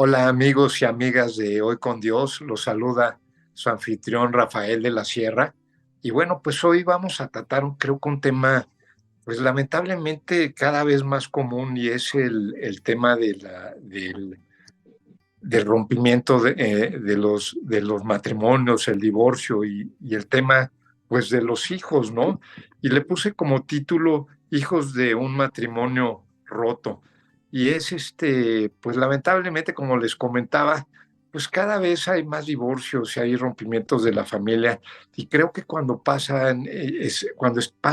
Hola amigos y amigas de Hoy con Dios, los saluda su anfitrión Rafael de la Sierra. Y bueno, pues hoy vamos a tratar, creo que un tema, pues lamentablemente cada vez más común y es el tema del rompimiento de los matrimonios, el divorcio y el tema, pues de los hijos, ¿no? Y le puse como título Hijos de un matrimonio roto. Y es pues lamentablemente, como les comentaba, pues cada vez hay más divorcios y hay rompimientos de la familia. Y creo que cuando pasa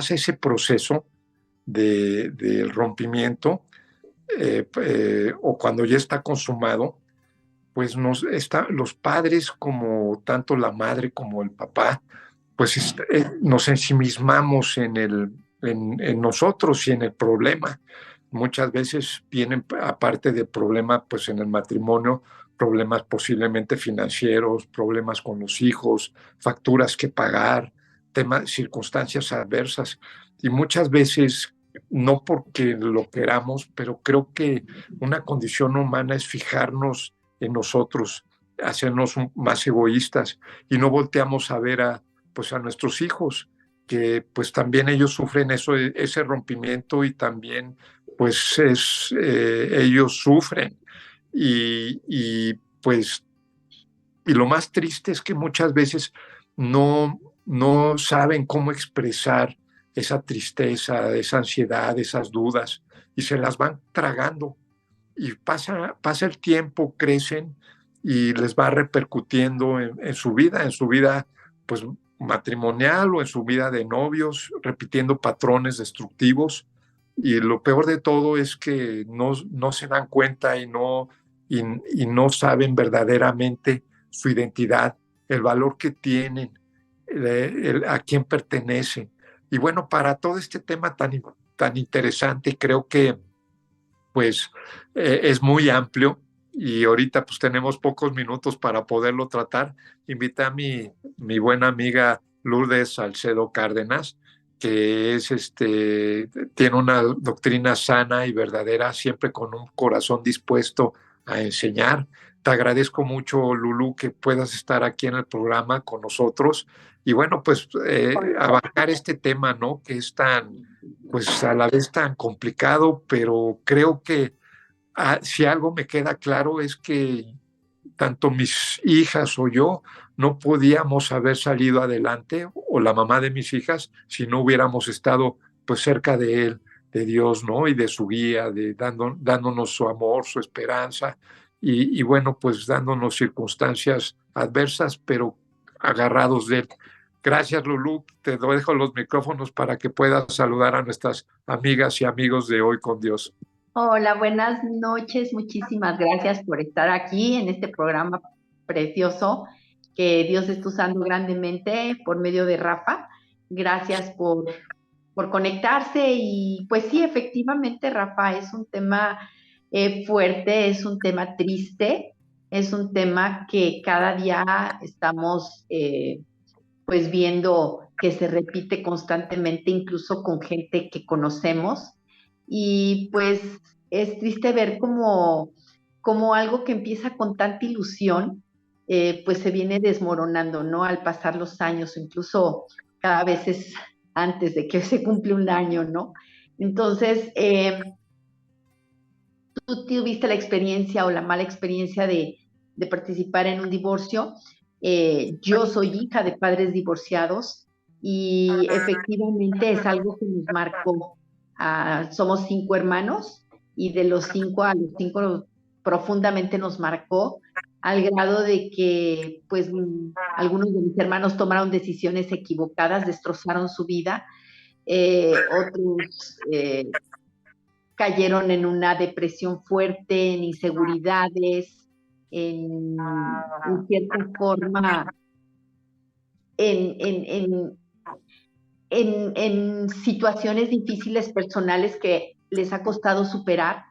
ese proceso del rompimiento, o cuando ya está consumado, pues los padres, como tanto la madre como el papá, pues nos ensimismamos en nosotros y en el problema. Muchas veces vienen, aparte de problemas, pues en el matrimonio, problemas posiblemente financieros, problemas con los hijos, facturas que pagar, temas, circunstancias adversas. Y muchas veces, no porque lo queramos, pero creo que una condición humana es fijarnos en nosotros, hacernos más egoístas y no volteamos a ver pues a nuestros hijos, que pues también ellos sufren ese rompimiento y también pues ellos sufren. Pues, y lo más triste es que muchas veces no saben cómo expresar esa tristeza, esa ansiedad, esas dudas, y se las van tragando. Y pasa el tiempo, crecen y les va repercutiendo en su vida pues matrimonial o en su vida de novios, repitiendo patrones destructivos. Y lo peor de todo es que no se dan cuenta y no saben verdaderamente su identidad, el valor que tienen, a quién pertenecen. Y bueno, para todo este tema tan interesante, creo que pues es muy amplio y ahorita pues tenemos pocos minutos para poderlo tratar. Invité a mi buena amiga Lourdes Salcedo Cárdenas, que tiene una doctrina sana y verdadera, siempre con un corazón dispuesto a enseñar. Te agradezco mucho, Lulú, que puedas estar aquí en el programa con nosotros y bueno, pues abarcar este tema, ¿no? Que es pues a la vez tan complicado, pero creo que si algo me queda claro es que tanto mis hijas o yo no podíamos haber salido adelante, o la mamá de mis hijas, si no hubiéramos estado pues cerca de él, de Dios, ¿no? Y de su guía, dándonos su amor, su esperanza, y bueno, pues dándonos circunstancias adversas, pero agarrados de él. Gracias, Lulú. Te dejo los micrófonos para que puedas saludar a nuestras amigas y amigos de Hoy con Dios. Hola, buenas noches. Muchísimas gracias por estar aquí en este programa precioso que Dios está usando grandemente por medio de Rafa. Gracias por conectarse y pues sí, efectivamente, Rafa, es un tema fuerte, es un tema triste, es un tema que cada día estamos pues viendo que se repite constantemente, incluso con gente que conocemos. Y pues es triste ver como algo que empieza con tanta ilusión, pues se viene desmoronando, ¿no? Al pasar los años, incluso cada vez es antes de que se cumple un año, ¿no? Entonces, tú tuviste la experiencia o la mala experiencia de participar en un divorcio. Yo soy hija de padres divorciados y efectivamente es algo que nos marcó. Somos 5 hermanos y de los 5 a los 5 profundamente nos marcó al grado de que pues algunos de mis hermanos tomaron decisiones equivocadas, destrozaron su vida, otros cayeron en una depresión fuerte, en inseguridades, en cierta forma, en, en, en, en situaciones difíciles personales que les ha costado superar.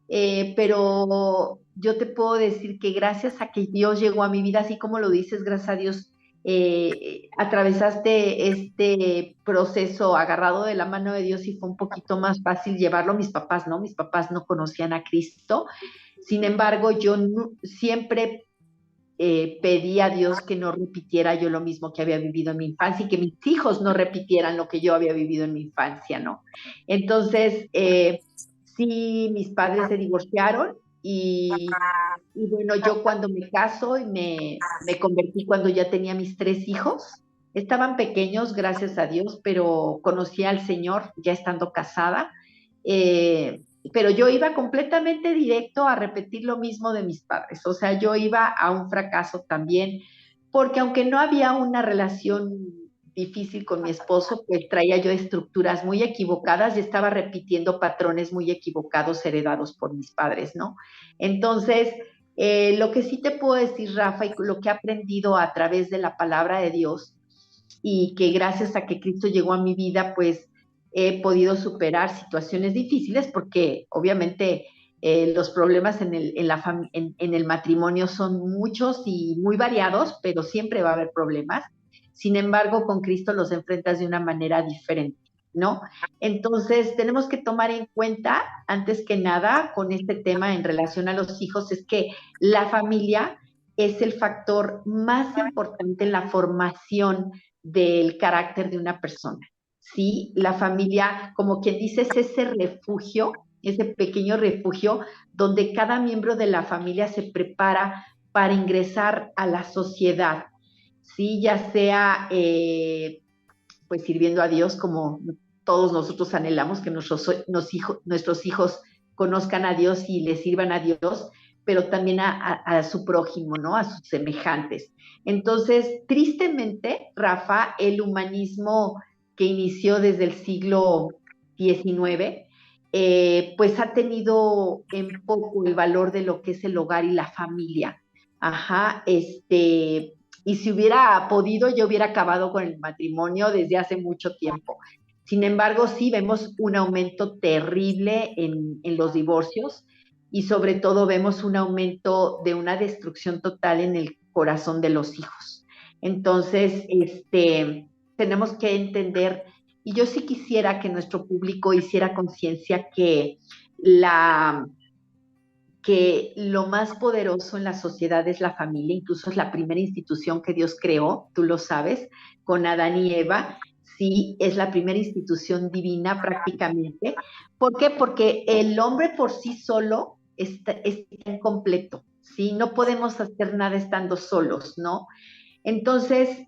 Pero yo te puedo decir que gracias a que Dios llegó a mi vida, así como lo dices, gracias a Dios, atravesaste este proceso agarrado de la mano de Dios y fue un poquito más fácil llevarlo. Mis papás no conocían a Cristo. Sin embargo, yo siempre pedí a Dios que no repitiera yo lo mismo que había vivido en mi infancia y que mis hijos no repitieran lo que yo había vivido en mi infancia, ¿no? Entonces, sí, mis padres se divorciaron y bueno, yo cuando me caso y me convertí cuando ya tenía mis 3 hijos, estaban pequeños, gracias a Dios, pero conocí al Señor ya estando casada. Eh, pero yo iba completamente directo a repetir lo mismo de mis padres, o sea, yo iba a un fracaso también, porque aunque no había una relación difícil con mi esposo, pues traía yo estructuras muy equivocadas y estaba repitiendo patrones muy equivocados heredados por mis padres, ¿no? Entonces, lo que sí te puedo decir, Rafa, y lo que he aprendido a través de la palabra de Dios, y que gracias a que Cristo llegó a mi vida, pues he podido superar situaciones difíciles porque obviamente los problemas en el matrimonio son muchos y muy variados, pero siempre va a haber problemas. Sin embargo, con Cristo los enfrentas de una manera diferente, ¿no? Entonces, tenemos que tomar en cuenta, antes que nada, con este tema en relación a los hijos, es que la familia es el factor más importante en la formación del carácter de una persona. ¿Sí? La familia, como quien dice, es ese refugio, ese pequeño refugio donde cada miembro de la familia se prepara para ingresar a la sociedad, ¿sí? Ya sea pues sirviendo a Dios como todos nosotros anhelamos que nuestros hijos conozcan a Dios y le sirvan a Dios, pero también a su prójimo, ¿no? A sus semejantes. Entonces, tristemente, Rafa, el humanismo que inició desde el siglo XIX, pues ha tenido en poco el valor de lo que es el hogar y la familia. Ajá, y si hubiera podido, yo hubiera acabado con el matrimonio desde hace mucho tiempo. Sin embargo, sí vemos un aumento terrible en los divorcios y sobre todo vemos un aumento de una destrucción total en el corazón de los hijos. Entonces, tenemos que entender, y yo sí quisiera que nuestro público hiciera conciencia que lo más poderoso en la sociedad es la familia, incluso es la primera institución que Dios creó, tú lo sabes, con Adán y Eva, sí, es la primera institución divina prácticamente. ¿Por qué? Porque el hombre por sí solo está incompleto, ¿sí? No podemos hacer nada estando solos, ¿no? Entonces,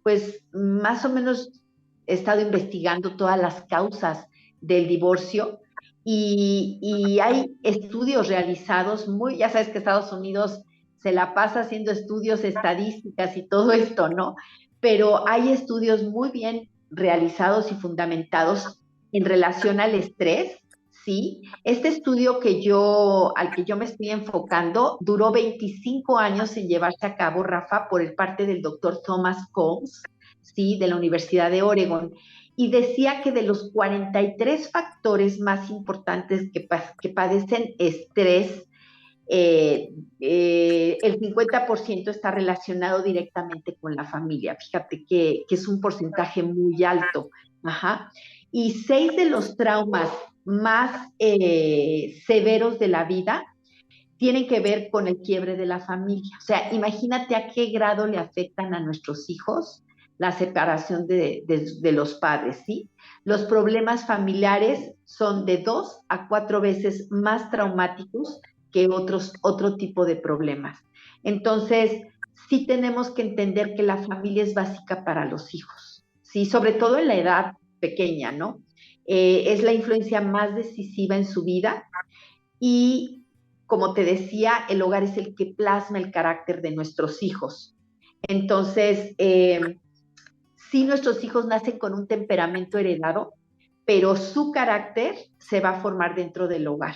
pues más o menos he estado investigando todas las causas del divorcio y hay estudios realizados muy, ya sabes que Estados Unidos se la pasa haciendo estudios, estadísticas y todo esto, ¿no? Pero hay estudios muy bien realizados y fundamentados en relación al estrés, ¿sí? Este estudio al que yo me estoy enfocando duró 25 años en llevarse a cabo, Rafa, por el parte del doctor Thomas Combs, ¿sí? De la Universidad de Oregon. Y decía que de los 43 factores más importantes que padecen estrés, el 50% está relacionado directamente con la familia. Fíjate que es un porcentaje muy alto. Ajá. Y 6 de los traumas más severos de la vida tienen que ver con el quiebre de la familia. O sea, imagínate a qué grado le afectan a nuestros hijos la separación de los padres, ¿sí? Los problemas familiares son de 2 a 4 veces más traumáticos que otro tipo de problemas. Entonces, sí tenemos que entender que la familia es básica para los hijos, ¿sí? Sobre todo en la edad pequeña, ¿no? Es la influencia más decisiva en su vida y, como te decía, el hogar es el que plasma el carácter de nuestros hijos. Entonces, sí, nuestros hijos nacen con un temperamento heredado, pero su carácter se va a formar dentro del hogar.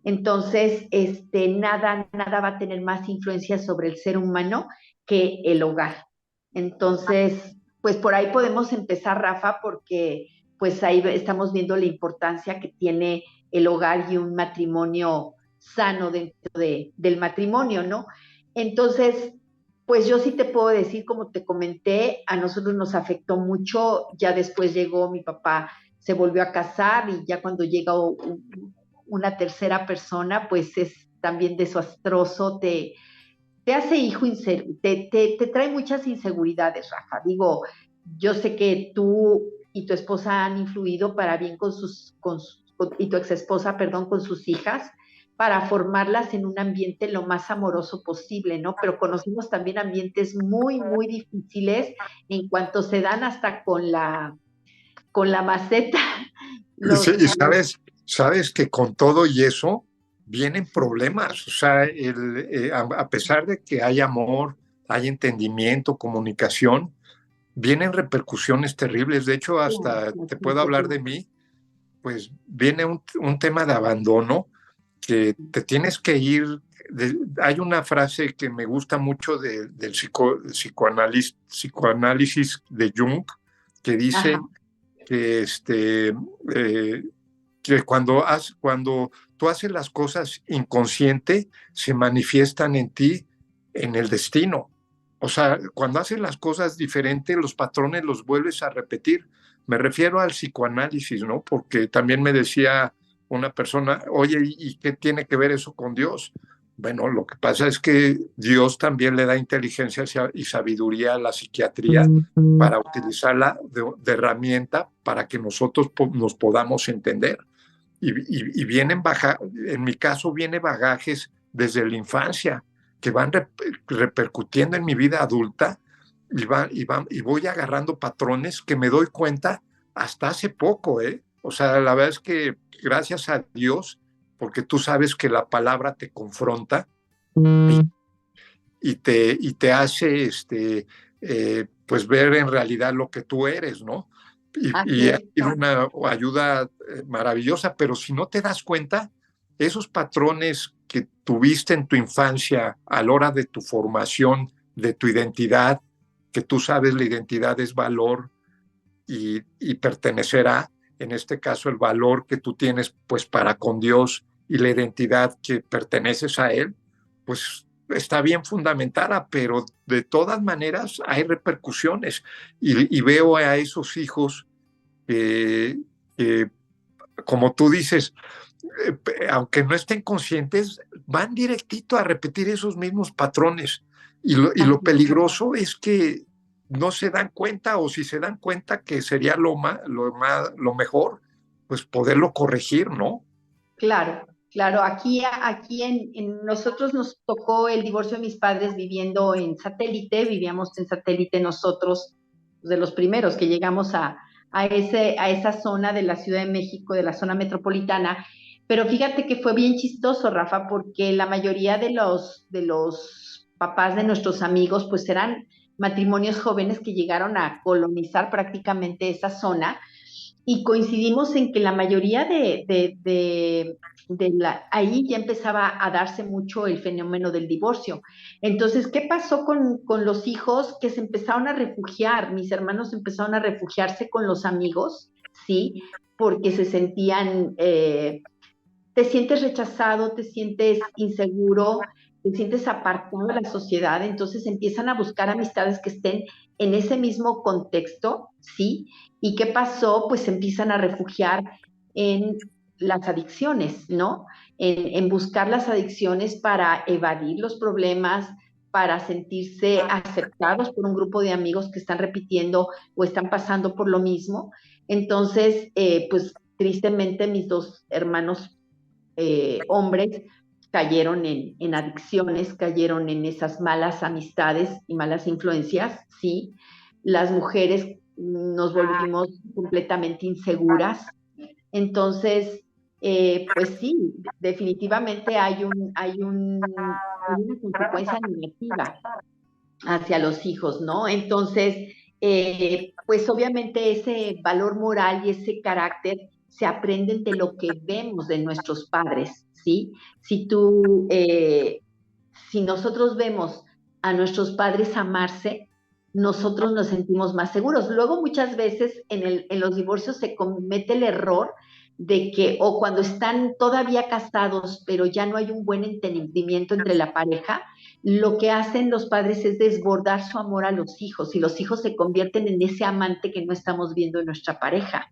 Entonces, nada va a tener más influencia sobre el ser humano que el hogar. Entonces, pues por ahí podemos empezar, Rafa, porque pues ahí estamos viendo la importancia que tiene el hogar y un matrimonio sano dentro del matrimonio, ¿no? Entonces, pues yo sí te puedo decir, como te comenté, a nosotros nos afectó mucho, ya después llegó mi papá, se volvió a casar y ya cuando llega una tercera persona, pues es también desastroso, te hace hijo inseguro, te trae muchas inseguridades, Rafa. Digo, yo sé que tú y tu esposa han influido para bien y tu ex esposa, perdón, con sus hijas, para formarlas en un ambiente lo más amoroso posible, ¿no? Pero conocimos también ambientes muy, muy difíciles en cuanto se dan hasta con la maceta. Sí, Los, y sabes que con todo y eso vienen problemas. O sea, a pesar de que hay amor, hay entendimiento, comunicación, vienen repercusiones terribles. De hecho, hasta te puedo hablar de mí, pues viene un tema de abandono que te tienes que ir. Hay una frase que me gusta mucho del psicoanálisis de Jung que ajá, dice que, eh, que cuando tú haces las cosas inconsciente, se manifiestan en ti en el destino. O sea, cuando haces las cosas diferentes, los patrones los vuelves a repetir. Me refiero al psicoanálisis, ¿no? Porque también me decía una persona, oye, ¿y qué tiene que ver eso con Dios? Bueno, lo que pasa es que Dios también le da inteligencia y sabiduría a la psiquiatría para utilizarla de herramienta para que nosotros nos podamos entender. Y vienen en mi caso, viene bagajes desde la infancia que van repercutiendo en mi vida adulta y voy agarrando patrones que me doy cuenta hasta hace poco, ¿eh? O sea, la verdad es que gracias a Dios, porque tú sabes que la palabra te confronta y te hace pues ver en realidad lo que tú eres, ¿no? Y así ha es. sido una ayuda maravillosa, pero si no te das cuenta, esos patrones que tuviste en tu infancia a la hora de tu formación, de tu identidad, que tú sabes la identidad es valor y pertenecerá, en este caso el valor que tú tienes pues para con Dios y la identidad que perteneces a Él, pues está bien fundamentada, pero de todas maneras hay repercusiones y veo a esos hijos que, como tú dices, aunque no estén conscientes, van directito a repetir esos mismos patrones. Y lo peligroso es que no se dan cuenta, o si se dan cuenta que sería lo mejor, pues poderlo corregir, ¿no? Claro, claro. Aquí en nosotros nos tocó el divorcio de mis padres viviendo en satélite, vivíamos en satélite nosotros, de los primeros que llegamos a esa zona de la Ciudad de México, de la zona metropolitana. Pero fíjate que fue bien chistoso, Rafa, porque la mayoría de los papás de nuestros amigos, pues eran matrimonios jóvenes que llegaron a colonizar prácticamente esa zona y coincidimos en que la mayoría ahí ya empezaba a darse mucho el fenómeno del divorcio. Entonces, ¿qué pasó con los hijos que se empezaron a refugiar? Mis hermanos empezaron a refugiarse con los amigos, ¿sí? Porque se sentían, te sientes rechazado, te sientes inseguro, te sientes apartado de la sociedad, entonces empiezan a buscar amistades que estén en ese mismo contexto, ¿sí? ¿Y qué pasó? Pues se empiezan a refugiar en las adicciones, ¿no? En buscar las adicciones para evadir los problemas, para sentirse aceptados por un grupo de amigos que están repitiendo o están pasando por lo mismo. Entonces, pues tristemente mis dos hermanos hombres cayeron en adicciones, cayeron en esas malas amistades y malas influencias, ¿sí? Las mujeres nos volvimos completamente inseguras. Entonces, pues sí, definitivamente hay una consecuencia negativa hacia los hijos, ¿no? Entonces, pues obviamente ese valor moral y ese carácter se aprenden de lo que vemos de nuestros padres, ¿sí? Si tú, si nosotros vemos a nuestros padres amarse, nosotros nos sentimos más seguros. Luego muchas veces en los divorcios se comete el error de que, o cuando están todavía casados, pero ya no hay un buen entendimiento entre la pareja, lo que hacen los padres es desbordar su amor a los hijos y los hijos se convierten en ese amante que no estamos viendo en nuestra pareja.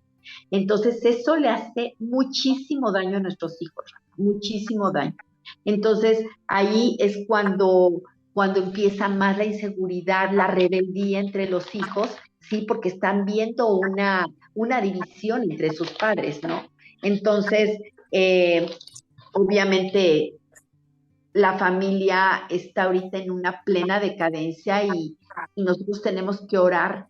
Entonces eso le hace muchísimo daño a nuestros hijos, muchísimo daño. Entonces, ahí es cuando empieza más la inseguridad, la rebeldía entre los hijos, sí, porque están viendo una división entre sus padres, ¿no? Entonces, obviamente, la familia está ahorita en una plena decadencia y nosotros tenemos que orar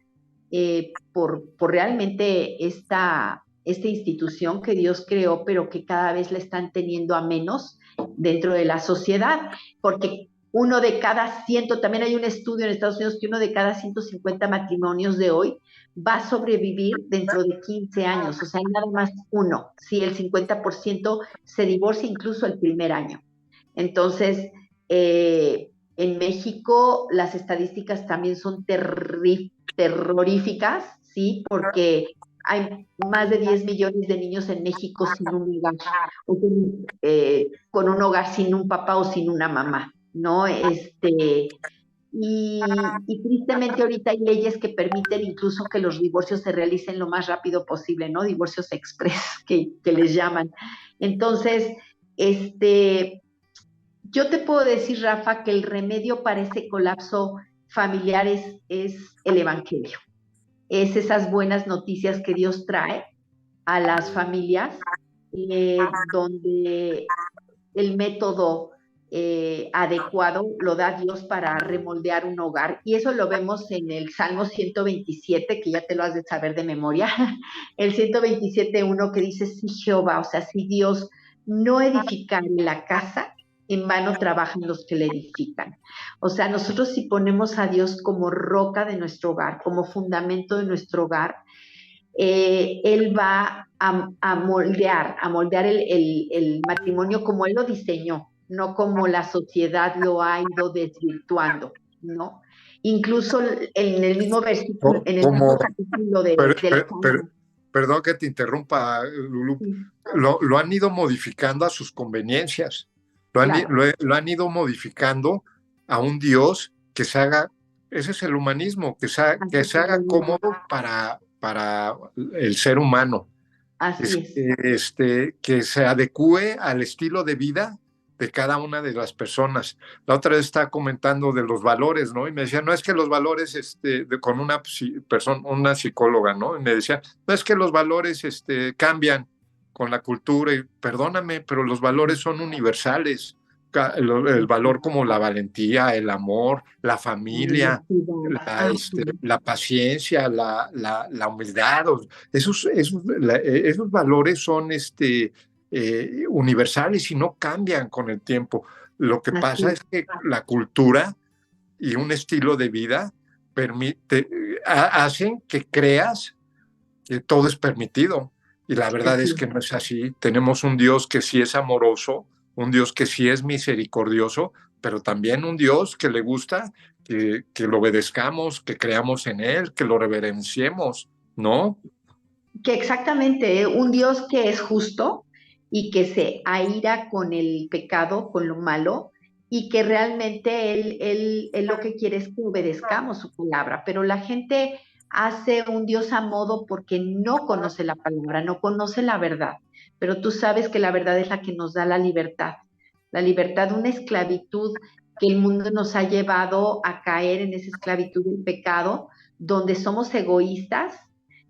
por realmente esta institución que Dios creó, pero que cada vez la están teniendo a menos dentro de la sociedad, porque uno de cada 100, también hay un estudio en Estados Unidos que uno de cada 150 matrimonios de hoy va a sobrevivir dentro de 15 años, o sea, nada más uno, si el 50% se divorcia incluso el primer año. Entonces, en México las estadísticas también son terroríficas, ¿sí? Porque hay más de 10 millones de niños en México sin un hogar, o con un hogar sin un papá o sin una mamá, ¿no? Y tristemente ahorita hay leyes que permiten incluso que los divorcios se realicen lo más rápido posible, ¿no? Divorcios express, que les llaman. Entonces, yo te puedo decir, Rafa, que el remedio para ese colapso familiar es el Evangelio. Es esas buenas noticias que Dios trae a las familias, donde el método adecuado lo da Dios para remoldear un hogar. Y eso lo vemos en el Salmo 127, que ya te lo has de saber de memoria. El 127.1 que dice, sí, Jehová, o sea, si Dios no edifica la casa, en vano trabajan los que le edifican. O sea, nosotros si ponemos a Dios como roca de nuestro hogar, como fundamento de nuestro hogar, Él va a moldear el matrimonio como Él lo diseñó, no como la sociedad lo ha ido desvirtuando, ¿no? Incluso en el mismo versículo, en el mismo Como, capítulo per- del per- per- Salmo. perdón que te interrumpa, Lulu, Sí, lo han ido modificando a sus conveniencias, claro, lo han ido modificando a un Dios que se haga, ese es el humanismo, que así se haga es, cómodo para el ser humano, así es. que se adecue al estilo de vida de cada una de las personas. La otra vez estaba comentando de los valores, ¿no? Y me decía, no es que los valores, con una persona, una psicóloga, ¿no? Y me decía, no es que los valores, con la cultura, y perdóname, pero los valores son universales. El valor como la valentía, el amor, la familia, la paciencia, la humildad, esos valores son universales y no cambian con el tiempo. Lo que pasa Así, es que la cultura y un estilo de vida hacen que creas que todo es permitido. Y la verdad es así. que no es así. Tenemos un Dios que sí es amoroso, un Dios que sí es misericordioso, pero también un Dios que le gusta que lo obedezcamos, que creamos en Él, que lo reverenciemos, ¿no? Que exactamente, un Dios que es justo y que se aira con el pecado, con lo malo, y que realmente él lo que quiere es que obedezcamos su palabra, pero la gente hace un Dios a modo porque no conoce la palabra, no conoce la verdad, pero tú sabes que la verdad es la que nos da la libertad de una esclavitud que el mundo nos ha llevado a caer en esa esclavitud del pecado, donde somos egoístas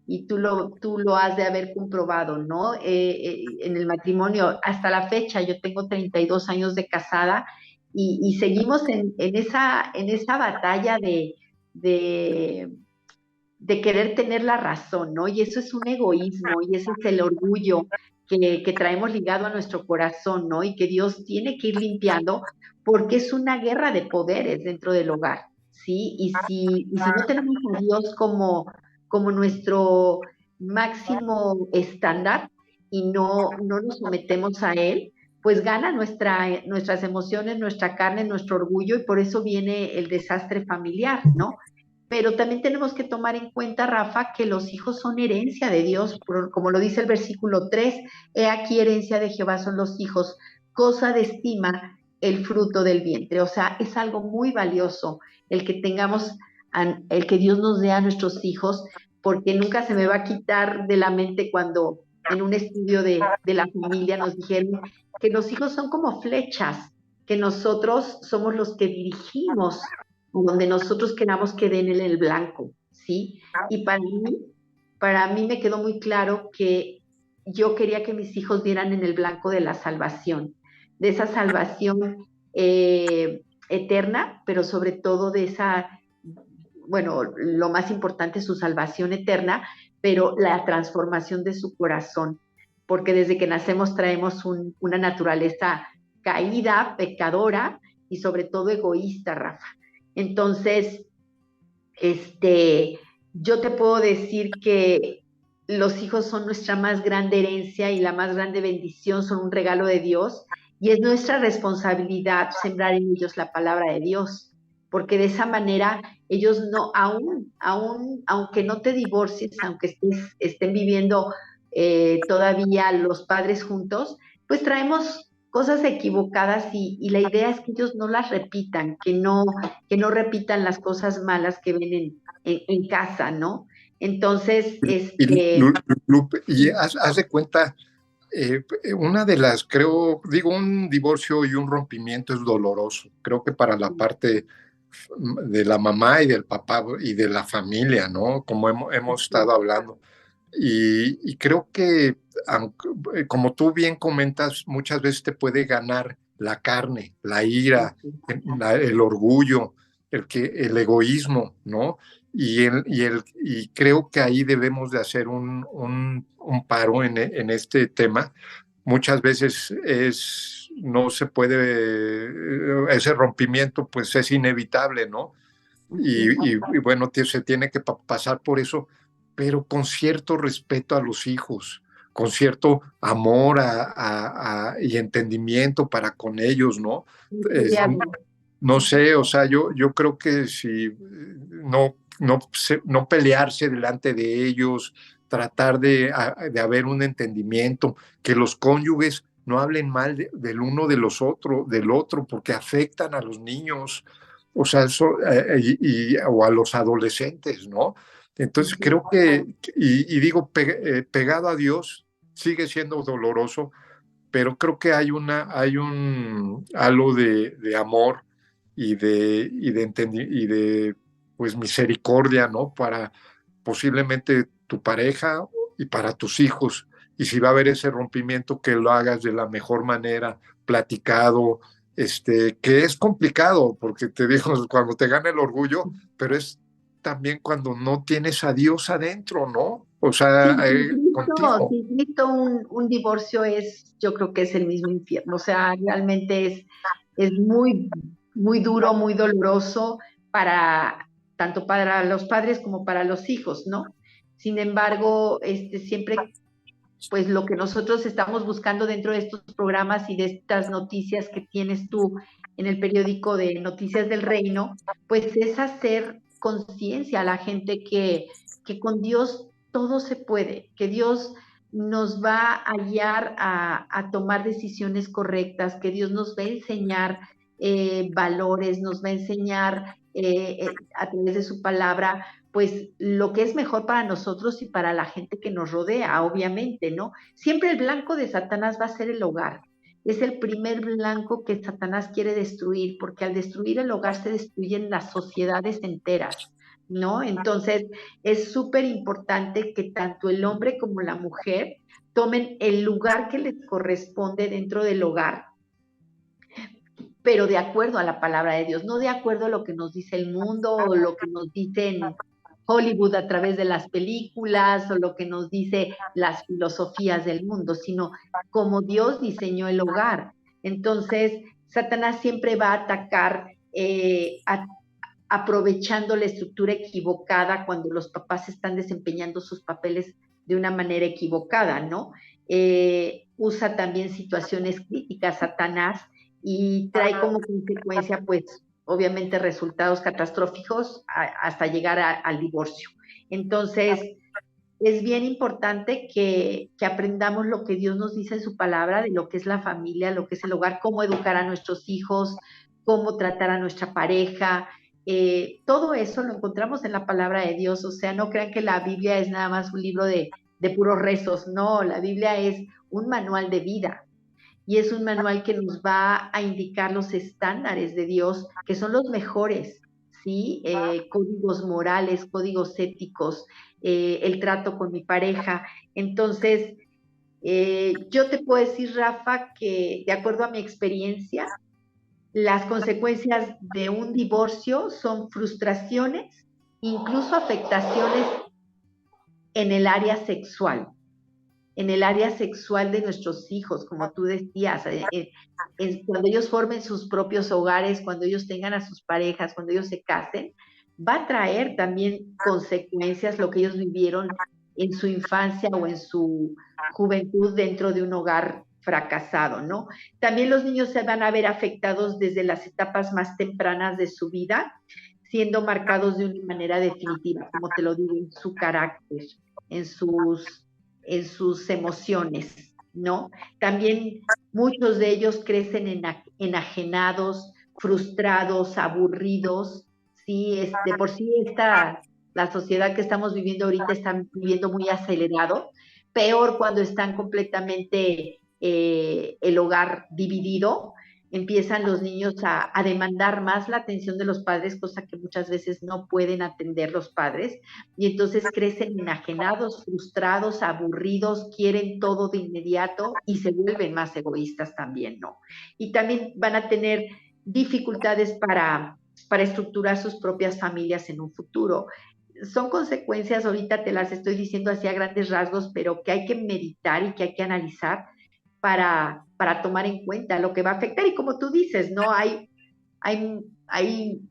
y tú lo has de haber comprobado, ¿no? En el matrimonio, hasta la fecha, yo tengo 32 años de casada y seguimos en esa batalla de, de querer tener la razón, ¿no? Y eso es un egoísmo y ese es el orgullo que traemos ligado a nuestro corazón, ¿no? Y que Dios tiene que ir limpiando porque es una guerra de poderes dentro del hogar, ¿sí? Y si no tenemos a Dios como nuestro máximo estándar y no nos sometemos a Él, pues gana nuestras emociones, nuestra carne, nuestro orgullo y por eso viene el desastre familiar, ¿no? Pero también tenemos que tomar en cuenta, Rafa, que los hijos son herencia de Dios, como lo dice el versículo 3. He aquí herencia de Jehová son los hijos, cosa de estima el fruto del vientre. O sea, es algo muy valioso el que tengamos, el que Dios nos dé a nuestros hijos, porque nunca se me va a quitar de la mente cuando en un estudio de la familia, nos dijeron que los hijos son como flechas, que nosotros somos los que dirigimos donde nosotros queramos que den en el blanco, ¿sí? Y para mí me quedó muy claro que yo quería que mis hijos dieran en el blanco de la salvación, de esa salvación eterna, pero sobre todo de esa, bueno, lo más importante es su salvación eterna, pero la transformación de su corazón, porque desde que nacemos traemos una naturaleza caída, pecadora y sobre todo egoísta, Rafa. Entonces, yo te puedo decir que los hijos son nuestra más grande herencia y la más grande bendición, son un regalo de Dios y es nuestra responsabilidad sembrar en ellos la palabra de Dios, porque de esa manera ellos no, aunque no te divorcies, aunque estén viviendo todavía los padres juntos, pues traemos cosas equivocadas y la idea es que ellos no las repitan, que no repitan las cosas malas que ven en casa, ¿no? Entonces, Y haz de cuenta, una de las, creo, digo, un divorcio y un rompimiento es doloroso. Creo que para la parte de la mamá y del papá y de la familia, ¿no? Como hemos estado hablando. Y creo que, aunque, como tú bien comentas, muchas veces te puede ganar la carne, la ira, el orgullo, el egoísmo, ¿no? Y creo que ahí debemos de hacer un paro en este tema. Muchas veces no se puede, ese rompimiento pues es inevitable, ¿no? Y bueno, se tiene que pasar por eso, pero con cierto respeto a los hijos, con cierto amor y entendimiento para con ellos, ¿no? Es, no sé, o sea, yo creo que si no pelearse delante de ellos, tratar de haber un entendimiento, que los cónyuges no hablen mal del uno de los otros, del otro, porque afectan a los niños, o sea, o a los adolescentes, ¿no? Entonces creo que, y digo, pegado a Dios, sigue siendo doloroso, pero creo que hay un halo de amor y de pues misericordia, ¿no? Para posiblemente tu pareja y para tus hijos. Y si va a haber ese rompimiento, que lo hagas de la mejor manera, platicado, que es complicado, porque te digo, cuando te gana el orgullo, pero es también cuando no tienes a Dios adentro, ¿no? O sea, contigo. Si Cristo un divorcio es, yo creo que es el mismo infierno, o sea, realmente es muy, muy duro, muy doloroso tanto para los padres como para los hijos, ¿no? Sin embargo, siempre, pues lo que nosotros estamos buscando dentro de estos programas y de estas noticias que tienes tú en el periódico de Noticias del Reino, pues es hacer conciencia a la gente que con Dios todo se puede, que Dios nos va a guiar a tomar decisiones correctas, que Dios nos va a enseñar valores, nos va a enseñar a través de su palabra, pues lo que es mejor para nosotros y para la gente que nos rodea, obviamente, ¿no? Siempre el blanco de Satanás va a ser el hogar. Es el primer blanco que Satanás quiere destruir, porque al destruir el hogar se destruyen las sociedades enteras, ¿no? Entonces, es súper importante que tanto el hombre como la mujer tomen el lugar que les corresponde dentro del hogar, pero de acuerdo a la palabra de Dios, no de acuerdo a lo que nos dice el mundo o lo que nos dicen Hollywood a través de las películas o lo que nos dice las filosofías del mundo, sino como Dios diseñó el hogar. Entonces, Satanás siempre va a atacar aprovechando la estructura equivocada cuando los papás están desempeñando sus papeles de una manera equivocada, ¿no? Usa también situaciones críticas, Satanás, y trae como consecuencia, pues, obviamente resultados catastróficos hasta llegar al divorcio. Entonces, es bien importante que aprendamos lo que Dios nos dice en su palabra, de lo que es la familia, lo que es el hogar, cómo educar a nuestros hijos, cómo tratar a nuestra pareja. Todo eso lo encontramos en la palabra de Dios, o sea, no crean que la Biblia es nada más un libro de de puros rezos. No, la Biblia es un manual de vida y es un manual que nos va a indicar los estándares de Dios, que son los mejores, ¿sí? Códigos morales, códigos éticos, el trato con mi pareja. Entonces, yo te puedo decir, Rafa, que de acuerdo a mi experiencia, las consecuencias de un divorcio son frustraciones, incluso afectaciones en el área sexual, en el área sexual de nuestros hijos, como tú decías, cuando ellos formen sus propios hogares, cuando ellos tengan a sus parejas, cuando ellos se casen, va a traer también consecuencias lo que ellos vivieron en su infancia o en su juventud dentro de un hogar fracasado, ¿no? También los niños se van a ver afectados desde las etapas más tempranas de su vida, siendo marcados de una manera definitiva, como te lo digo, en su carácter, en sus, en sus emociones, ¿no? También muchos de ellos crecen enajenados, frustrados, aburridos, ¿sí? De por sí la sociedad que estamos viviendo ahorita está viviendo muy acelerado, peor cuando están completamente el hogar dividido, empiezan los niños a demandar más la atención de los padres, cosa que muchas veces no pueden atender los padres, y entonces crecen enajenados, frustrados, aburridos, quieren todo de inmediato y se vuelven más egoístas también, ¿no? Y también van a tener dificultades para estructurar sus propias familias en un futuro. Son consecuencias, ahorita te las estoy diciendo así a grandes rasgos, pero que hay que meditar y que hay que analizar para tomar en cuenta lo que va a afectar. Y como tú dices, ¿no? Hay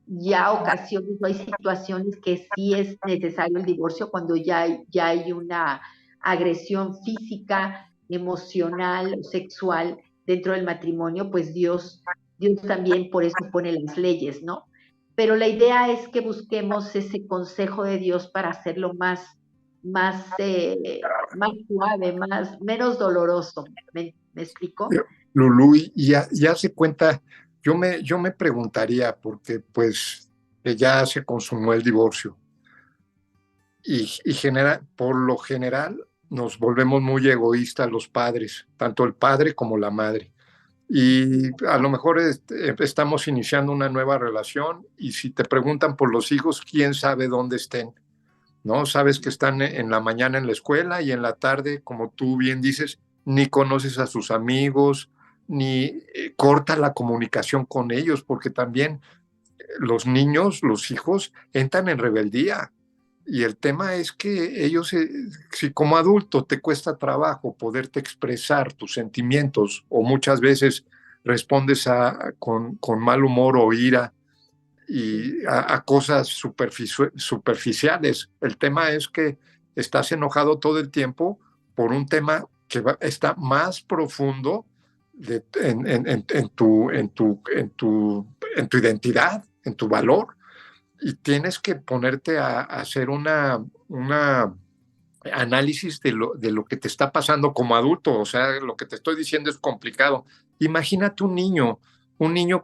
ya ocasiones, hay situaciones que sí es necesario el divorcio cuando ya hay una agresión física, emocional, sexual dentro del matrimonio, pues Dios también por eso pone las leyes, ¿no? Pero la idea es que busquemos ese consejo de Dios para hacerlo más suave, menos doloroso. ¿Me explico? Lulú, y ya se cuenta, yo me preguntaría, porque pues que ya se consumó el divorcio y por lo general nos volvemos muy egoístas los padres, tanto el padre como la madre. Y a lo mejor estamos iniciando una nueva relación y si te preguntan por los hijos, quién sabe dónde estén, ¿no? Sabes que están en la mañana en la escuela y en la tarde, como tú bien dices, ni conoces a sus amigos, ni corta la comunicación con ellos, porque también los niños, los hijos, entran en rebeldía. Y el tema es que ellos, si como adulto te cuesta trabajo poderte expresar tus sentimientos o muchas veces respondes con mal humor o ira y a cosas superficiales. El tema es que estás enojado todo el tiempo por un tema que está más profundo en tu identidad, en tu valor, y tienes que ponerte a hacer una análisis de lo que te está pasando como adulto. O sea, lo que te estoy diciendo es complicado. Imagínate un niño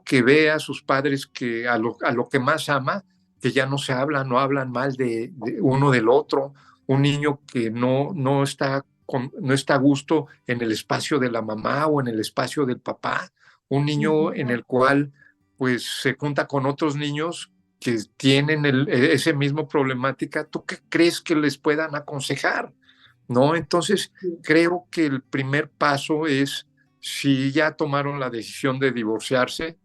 que ve a sus padres que a lo que más ama, que ya no se hablan, no hablan mal de uno del otro, un niño que no está a gusto en el espacio de la mamá o en el espacio del papá, un niño en el cual pues se junta con otros niños que tienen ese mismo problemática. ¿Tú qué crees que les puedan aconsejar? ¿No? Entonces, creo que el primer paso es, si ya tomaron la decisión de divorciarse,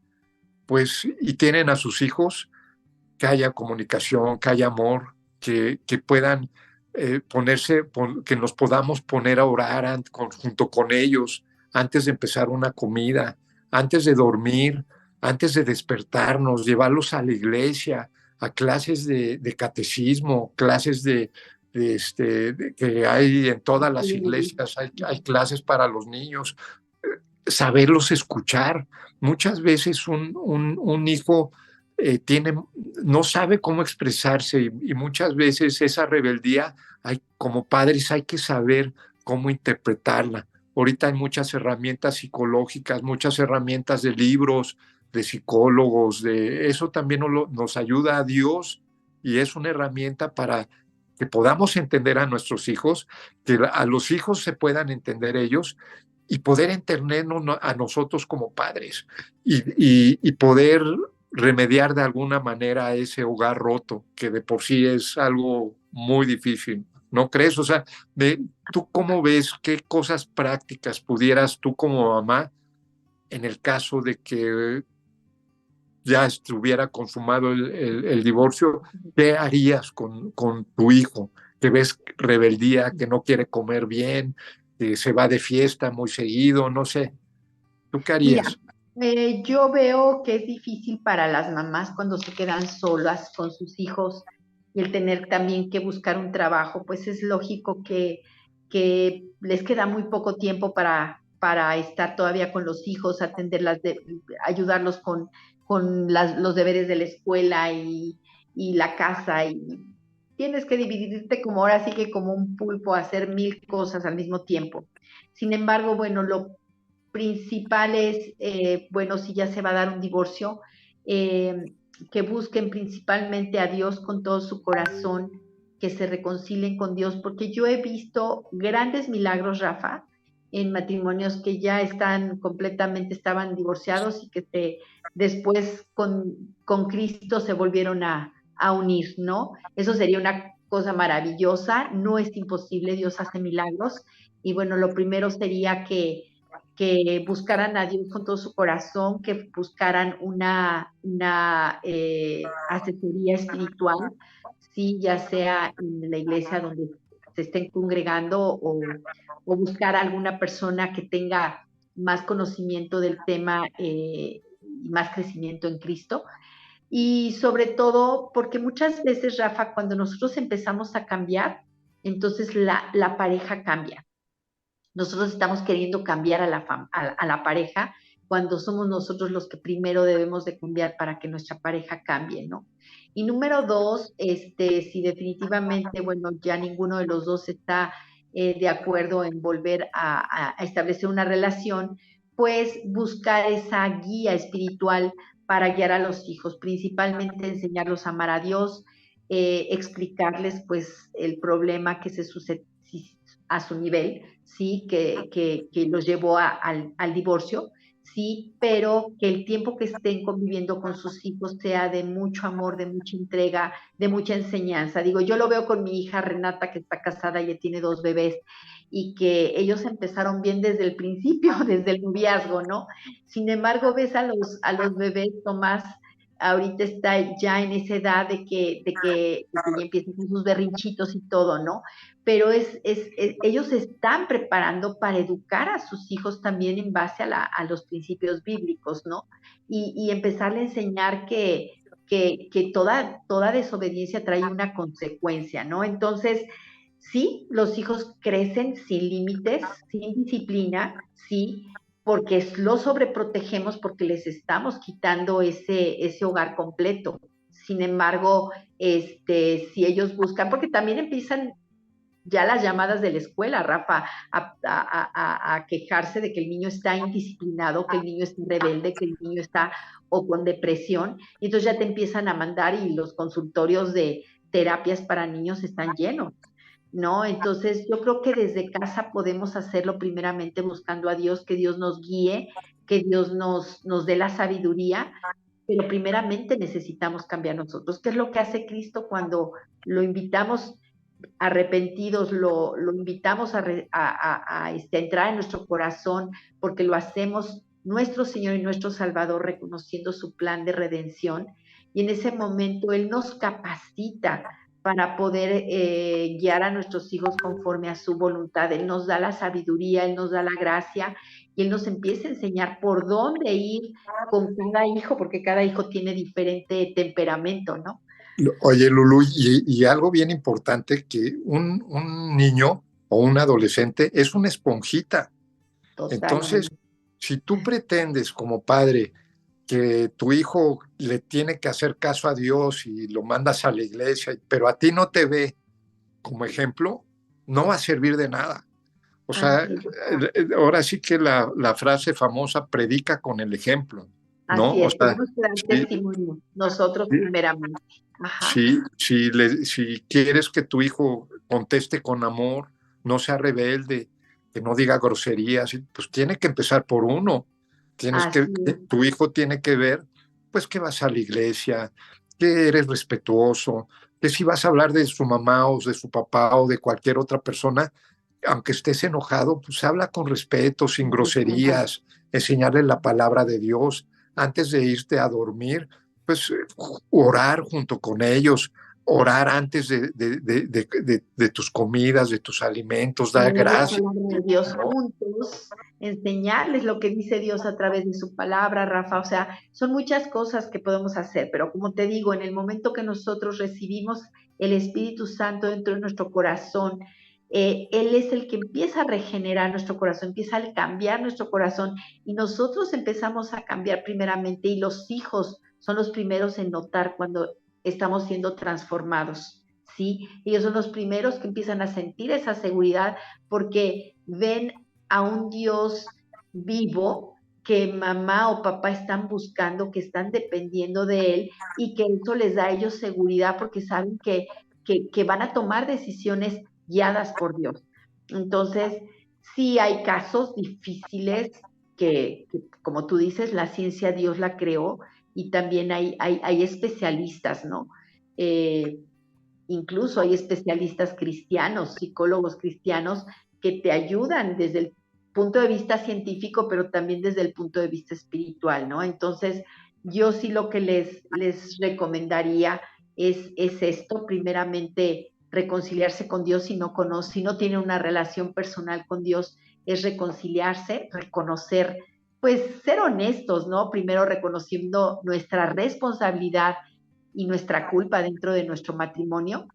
pues, y tienen a sus hijos, que haya comunicación, que haya amor, que puedan que nos podamos poner a orar junto con ellos antes de empezar una comida, antes de dormir, antes de despertarnos, llevarlos a la iglesia, a clases de catecismo, clases que hay en todas las iglesias, hay clases para los niños, saberlos escuchar. Muchas veces un hijo no sabe cómo expresarse y muchas veces esa rebeldía, como padres hay que saber cómo interpretarla. Ahorita hay muchas herramientas psicológicas, muchas herramientas de libros, de psicólogos, de eso también nos ayuda a Dios y es una herramienta para que podamos entender a nuestros hijos, que a los hijos se puedan entender ellos y poder entendernos a nosotros como padres y poder remediar de alguna manera ese hogar roto, que de por sí es algo muy difícil. ¿No crees? O sea, ¿tú cómo ves qué cosas prácticas pudieras tú como mamá, en el caso de que ya estuviera consumado el divorcio, qué harías con tu hijo? Que ves rebeldía, que no quiere comer bien, que se va de fiesta muy seguido, no sé. ¿Tú qué Mira, harías? yo veo que es difícil para las mamás cuando se quedan solas con sus hijos y el tener también que buscar un trabajo, pues es lógico que les queda muy poco tiempo para estar todavía con los hijos, atenderlas, ayudarlos con los deberes de la escuela y la casa y tienes que dividirte como ahora sí que como un pulpo, hacer mil cosas al mismo tiempo. Sin embargo, bueno, lo principal es, bueno, si ya se va a dar un divorcio, eh, que busquen principalmente a Dios con todo su corazón, que se reconcilien con Dios, porque yo he visto grandes milagros, Rafa, en matrimonios que ya están completamente, estaban divorciados y que después con Cristo se volvieron a unir, ¿no? Eso sería una cosa maravillosa, no es imposible, Dios hace milagros. Y bueno, lo primero sería que buscaran a Dios con todo su corazón, que buscaran una asesoría espiritual, sí, ya sea en la iglesia donde se estén congregando o buscar a alguna persona que tenga más conocimiento del tema y más crecimiento en Cristo. Y sobre todo, porque muchas veces, Rafa, cuando nosotros empezamos a cambiar, entonces la pareja cambia. Nosotros estamos queriendo cambiar a la pareja cuando somos nosotros los que primero debemos de cambiar para que nuestra pareja cambie, ¿no? Y número dos, si definitivamente, bueno, ya ninguno de los dos está de acuerdo en volver a establecer una relación, pues buscar esa guía espiritual para guiar a los hijos, principalmente enseñarlos a amar a Dios, explicarles pues el problema que se sucede a su nivel, sí, que los llevó al divorcio, sí, pero que el tiempo que estén conviviendo con sus hijos sea de mucho amor, de mucha entrega, de mucha enseñanza. Digo, yo lo veo con mi hija Renata, que está casada y ya tiene 2 bebés, y que ellos empezaron bien desde el principio, desde el noviazgo, ¿no? Sin embargo, ves a los bebés, Tomás, ahorita está ya en esa edad de que ya empiezan con sus berrinchitos y todo, ¿no? Pero ellos se están preparando para educar a sus hijos también en base a los principios bíblicos, ¿no? Y empezarle a enseñar que toda desobediencia trae una consecuencia, ¿no? Entonces, sí, los hijos crecen sin límites, sin disciplina, sí, porque los sobreprotegemos porque les estamos quitando ese hogar completo. Sin embargo, si ellos buscan, porque también empiezan ya las llamadas de la escuela, Rafa, a quejarse de que el niño está indisciplinado, que el niño está rebelde, que el niño está o con depresión, y entonces ya te empiezan a mandar y los consultorios de terapias para niños están llenos, ¿no? Entonces yo creo que desde casa podemos hacerlo primeramente buscando a Dios, que Dios nos guíe, que Dios nos dé la sabiduría, pero primeramente necesitamos cambiar nosotros. ¿Qué es lo que hace Cristo cuando lo invitamos arrepentidos, lo invitamos a entrar en nuestro corazón, porque lo hacemos nuestro Señor y nuestro Salvador, reconociendo su plan de redención? Y en ese momento Él nos capacita para poder guiar a nuestros hijos conforme a su voluntad. Él nos da la sabiduría, Él nos da la gracia y Él nos empieza a enseñar por dónde ir con cada hijo, porque cada hijo tiene diferente temperamento, ¿no? Oye, Lulú, y algo bien importante, que un niño o un adolescente es una esponjita. Entonces, Totalmente. si tú pretendes como padre que tu hijo le tiene que hacer caso a Dios y lo mandas a la iglesia, pero a ti no te ve como ejemplo, no va a servir de nada. O sea, Así es. ahora sí que la frase famosa, predica con el ejemplo. ¿no? Así O es, sea, tenemos que dar sí, testimonio, nosotros sí, primeramente. Ajá, si quieres que tu hijo conteste con amor, no sea rebelde, que no diga groserías, pues tiene que empezar por uno. así es. Tu hijo tiene que ver, pues que vas a la iglesia, que eres respetuoso, que si vas a hablar de su mamá o de su papá o de cualquier otra persona, aunque estés enojado, pues habla con respeto, sin groserías, enseñarle la palabra de Dios antes de irte a dormir, pues orar junto con ellos, orar antes de tus comidas, de tus alimentos, dar Leer la gracias, palabra de Dios ¿no? juntos, enseñarles lo que dice Dios a través de su palabra, Rafa. O sea, son muchas cosas que podemos hacer, pero como te digo, en el momento que nosotros recibimos el Espíritu Santo dentro de nuestro corazón, Él es el que empieza a regenerar nuestro corazón, empieza a cambiar nuestro corazón y nosotros empezamos a cambiar primeramente y los hijos son los primeros en notar cuando estamos siendo transformados. ¿Sí? Ellos son los primeros que empiezan a sentir esa seguridad porque ven a un Dios vivo que mamá o papá están buscando, que están dependiendo de él y que eso les da a ellos seguridad porque saben que van a tomar decisiones guiadas por Dios. Entonces, sí hay casos difíciles como tú dices, la ciencia Dios la creó y también hay especialistas, ¿no? Eh, Incluso hay especialistas cristianos, psicólogos cristianos, que te ayudan desde el punto de vista científico, pero también desde el punto de vista espiritual, ¿no? Entonces, yo sí lo que les recomendaría es esto, primeramente reconciliarse con Dios si no tiene una relación personal con Dios, es reconciliarse, reconocer, pues ser honestos, ¿no? Primero reconociendo nuestra responsabilidad y nuestra culpa dentro de nuestro matrimonio.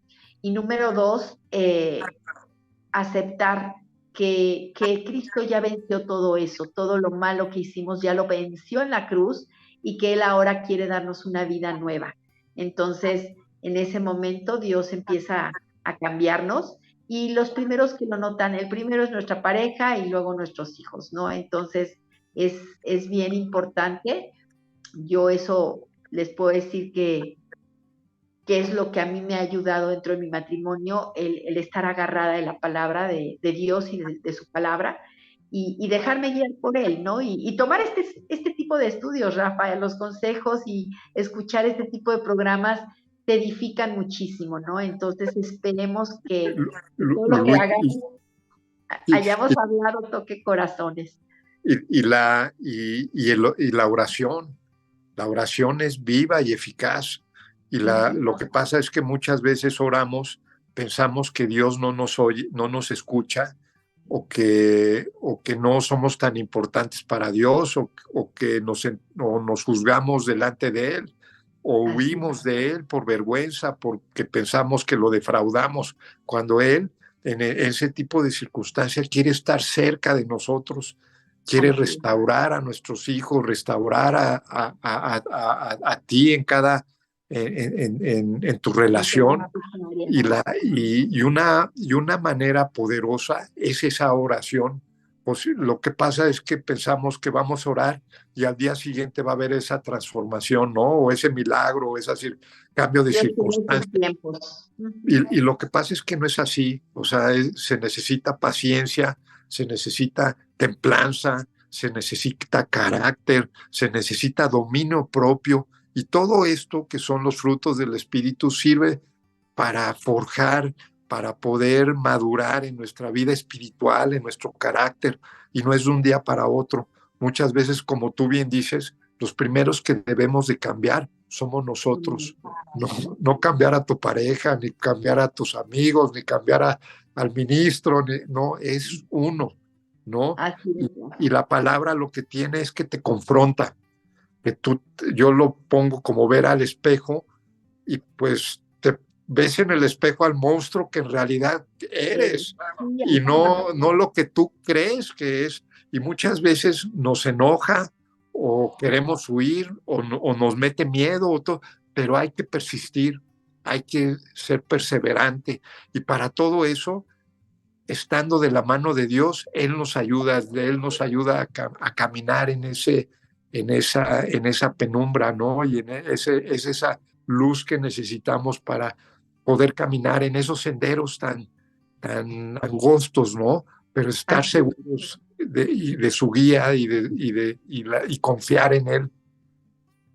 Y número dos, aceptar que Cristo ya venció todo eso, todo lo malo que hicimos, ya lo venció en la cruz y que Él ahora quiere darnos una vida nueva. Entonces, en ese momento Dios empieza a cambiarnos y los primeros que lo notan, el primero es nuestra pareja y luego nuestros hijos, ¿no? Entonces, es bien importante. Yo eso les puedo decir que es lo que a mí me ha ayudado dentro de mi matrimonio, el estar agarrada de la palabra de Dios y de su palabra y dejarme guiar por él, ¿no? Y tomar este tipo de estudios, Rafa, los consejos y escuchar este tipo de programas te edifican muchísimo, ¿no? Entonces esperemos que todo lo que Luis, hagamos, y, hayamos hablado toque corazones. y la oración. La oración es viva y eficaz. Ujú. Lo que pasa es que muchas veces oramos, pensamos que Dios no nos oye, no nos escucha, o que no somos tan importantes para Dios, o nos juzgamos delante de Él, o Así huimos de Él por vergüenza, porque pensamos que lo defraudamos, cuando Él, ese tipo de circunstancias, quiere estar cerca de nosotros, quiere así es. restaurar a nuestros hijos, restaurar a ti en cada, en tu En todas relación. tus áreas. Y una manera poderosa es esa oración. Pues lo que pasa es que pensamos que vamos a orar y al día siguiente va a haber esa transformación, ¿no? O ese milagro, cambio de Dios tiene sus circunstancias. tiempos. Ujú. Y lo que pasa es que no es así, o sea, se necesita paciencia, se necesita templanza, se necesita carácter, se necesita dominio propio, y todo esto que son los frutos del Espíritu sirve para forjar, para poder madurar en nuestra vida espiritual, en nuestro carácter, y no es de un día para otro. Muchas veces, como tú bien dices, los primeros que debemos de cambiar somos nosotros. No, no cambiar a tu pareja, ni cambiar a tus amigos, ni cambiar al ministro, no, es uno, ¿no? Así Y, es. y la palabra lo que tiene es que te confronta, que yo lo pongo como ver al espejo y pues te ves en el espejo al monstruo que en realidad eres Sí, y así es. no lo que tú crees que es. Y muchas veces nos enoja o queremos huir o nos mete miedo, pero hay que persistir, hay que ser perseverante. Y para todo eso, estando de la mano de Dios, Él nos ayuda a caminar en esa penumbra, ¿no? Y es esa luz que necesitamos para poder caminar en esos senderos tan angostos, ¿no? Pero estar Así, seguros de su guía y confiar en él.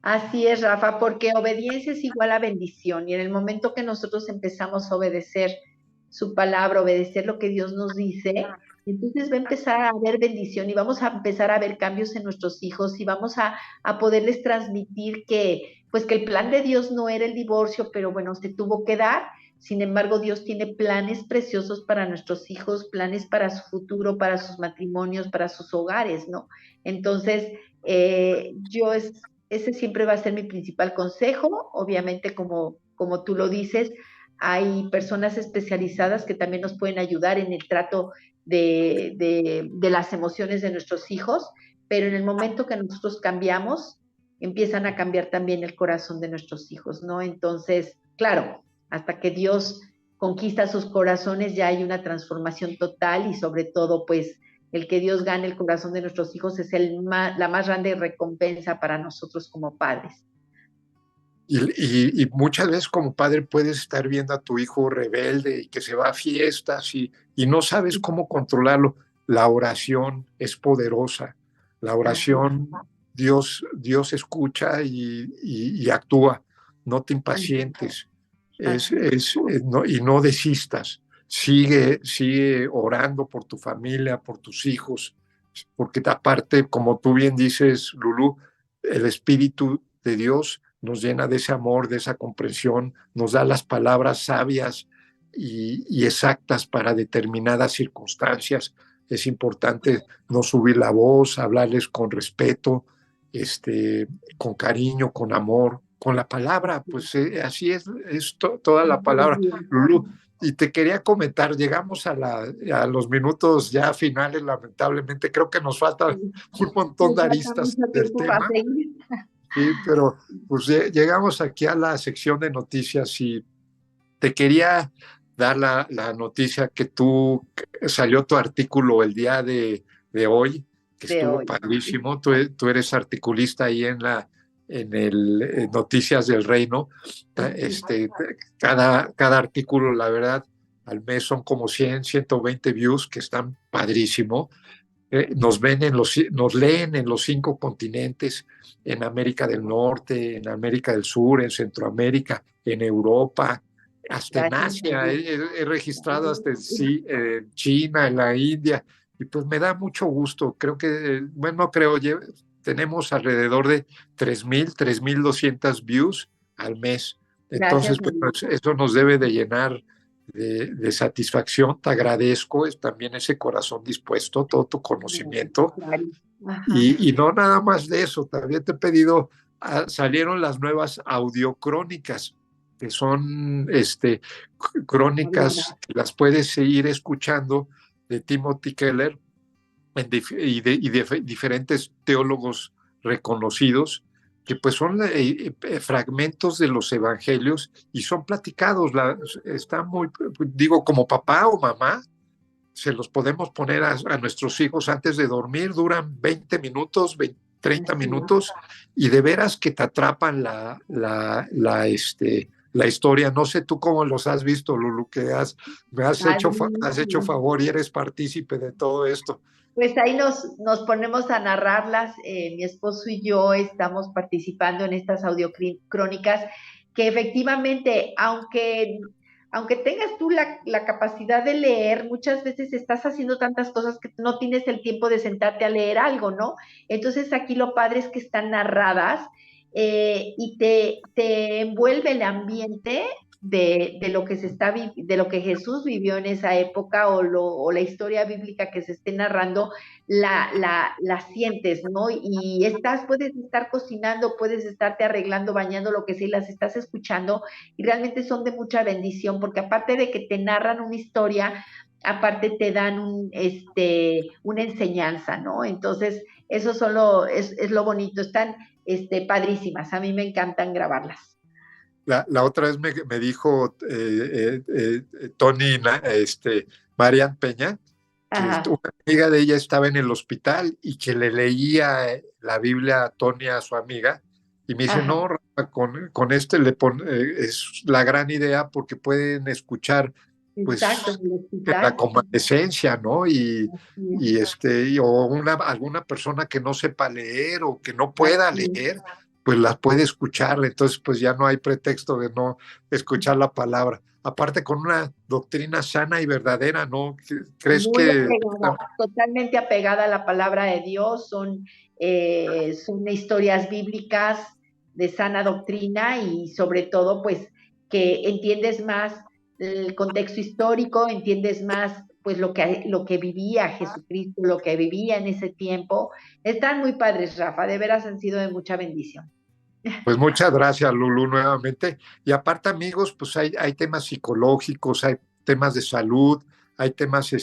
así es, Rafa, porque obediencia es igual a bendición y en el momento que nosotros empezamos a obedecer su palabra, obedecer lo que Dios nos dice, entonces va a empezar a haber bendición y vamos a empezar a ver cambios en nuestros hijos y vamos a poderles transmitir que, pues que el plan de Dios no era el divorcio, pero bueno, se tuvo que dar. Sin embargo, Dios tiene planes preciosos para nuestros hijos, planes para su futuro, para sus matrimonios, para sus hogares, ¿no? Entonces, yo ese siempre va a ser mi principal consejo. Obviamente, como tú lo dices, hay personas especializadas que también nos pueden ayudar en el trato de las emociones de nuestros hijos, pero en el momento que nosotros cambiamos, empiezan a cambiar también el corazón de nuestros hijos, ¿no? Entonces, claro, hasta que Dios conquista sus corazones ya hay una transformación total y sobre todo, pues, el que Dios gane el corazón de nuestros hijos es la más grande recompensa para nosotros como padres. Y muchas veces como padre puedes estar viendo a tu hijo rebelde y que se va a fiestas y no sabes cómo controlarlo. La oración es poderosa. La Así, oración, Dios escucha y actúa. No te impacientes así, y no desistas. Sigue orando por tu familia, por tus hijos, porque aparte, como tú bien dices, Lulú, el Espíritu de Dios nos llena de ese amor, de esa comprensión, nos da las palabras sabias y exactas para determinadas circunstancias. Es importante no subir la voz, hablarles con respeto, con cariño, con amor, con la palabra, pues así toda la palabra. Lulú, y te quería comentar, llegamos a los minutos ya finales, lamentablemente, creo que nos falta un montón nos de falta aristas mucho del tiempo para tema. seguir. Sí, pero pues llegamos aquí a la sección de noticias y te quería dar la noticia que salió tu artículo el día de hoy, que De estuvo hoy. padrísimo. Tú eres articulista ahí en Noticias del Reino. Cada artículo, la verdad, al mes son como 120 views que están padrísimo. Nos leen en los 5 continentes, en América del Norte, en América del Sur, en Centroamérica, en Europa, hasta en Gracias a Asia. Dios. He registrado hasta en China, en la India, y pues me da mucho gusto. Creo que, bueno, no creo, tenemos alrededor de 3,200 views al mes. Gracias Entonces, a Dios. pues eso nos debe de llenar de satisfacción. Te agradezco también ese corazón dispuesto, todo tu conocimiento. Claro. Ajá. Y no nada más de eso, también te he pedido, salieron las nuevas audiocrónicas, que son crónicas que las puedes seguir escuchando de Timothy Keller y de diferentes teólogos reconocidos, que pues son fragmentos de los evangelios y son platicados. Está muy, digo, como papá o mamá, se los podemos poner a nuestros hijos antes de dormir, duran 20 minutos, 30 Así es. minutos, y de veras que te atrapan la historia. No sé tú cómo los has visto, Lulu, me has hecho Padrísimo. favor y eres partícipe de todo esto. Pues ahí nos ponemos a narrarlas. Mi esposo y yo estamos participando en estas audiocrónicas que efectivamente, aunque tengas tú la capacidad de leer, muchas veces estás haciendo tantas cosas que no tienes el tiempo de sentarte a leer algo, ¿no? Entonces aquí lo padre es que están narradas y te envuelve el ambiente de lo que de lo que Jesús vivió en esa época o la historia bíblica que se esté narrando, la sientes, ¿no? Y puedes estar cocinando, puedes estarte arreglando, bañando, lo que sea, y las estás escuchando, y realmente son de mucha bendición, porque aparte de que te narran una historia, aparte te dan una enseñanza, ¿no? Entonces, eso solo es lo bonito, están padrísimas, a mí me encantan grabarlas. La otra vez me dijo Tony, Marian Peña, que Ajá, una amiga de ella estaba en el hospital y que le leía la Biblia a Tonia, a su amiga, y me dice, ajá, no, Rafa, con este es la gran idea porque pueden escuchar, exacto, pues, en el en la hospital. convalecencia, ¿no? Así es, O alguna persona que no sepa leer o que no pueda así es. leer, pues la puede escuchar, entonces pues ya no hay pretexto de no escuchar la palabra. Aparte con una doctrina sana y verdadera, ¿no? ¿Crees Muy que apegada, totalmente apegada a la palabra de Dios, son historias bíblicas de sana doctrina y sobre todo pues que entiendes más el contexto histórico, entiendes más pues lo que vivía Jesucristo, lo que vivía en ese tiempo. Están muy padres, Rafa, de veras han sido de mucha bendición. Pues muchas gracias, Lulu, nuevamente. Y aparte, amigos, pues hay temas psicológicos, hay temas de salud, hay temas de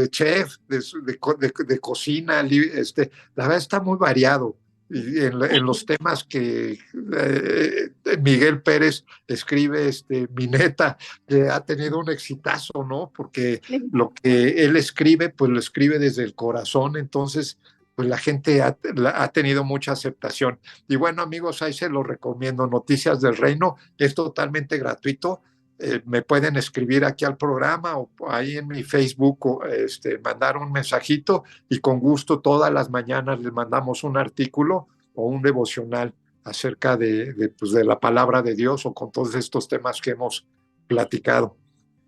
chef, de cocina, la verdad está muy variado. Y en los temas que Miguel Pérez escribe, Mineta, que ha tenido un exitazo, ¿no? Porque lo que él escribe, pues lo escribe desde el corazón, entonces pues la gente ha tenido mucha aceptación. Y bueno, amigos, ahí se lo recomiendo. Noticias del Reino es totalmente gratuito. Me pueden escribir aquí al programa o ahí en mi Facebook o mandar un mensajito y con gusto todas las mañanas les mandamos un artículo o un devocional acerca pues, de la palabra de Dios o con todos estos temas que hemos platicado.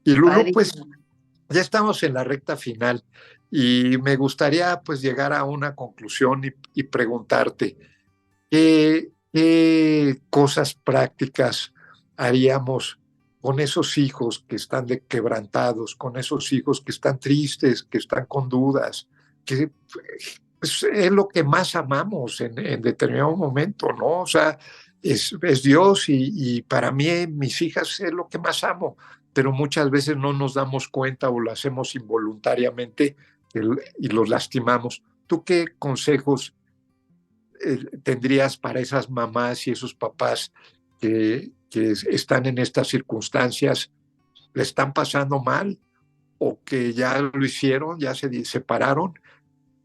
Y Lulu, pues Padrísimo. ya estamos en la recta final y me gustaría pues llegar a una conclusión y preguntarte, ¿qué cosas prácticas haríamos con esos hijos que están quebrantados, con esos hijos que están tristes, que están con dudas, que pues, es lo que más amamos en determinado momento, ¿no? O sea, es Dios y para mí mis hijas es lo que más amo, pero muchas veces no nos damos cuenta o lo hacemos involuntariamente y los lastimamos. ¿Tú qué consejos tendrías para esas mamás y esos papás que están en estas circunstancias, le están pasando mal o que ya lo hicieron, ya se separaron?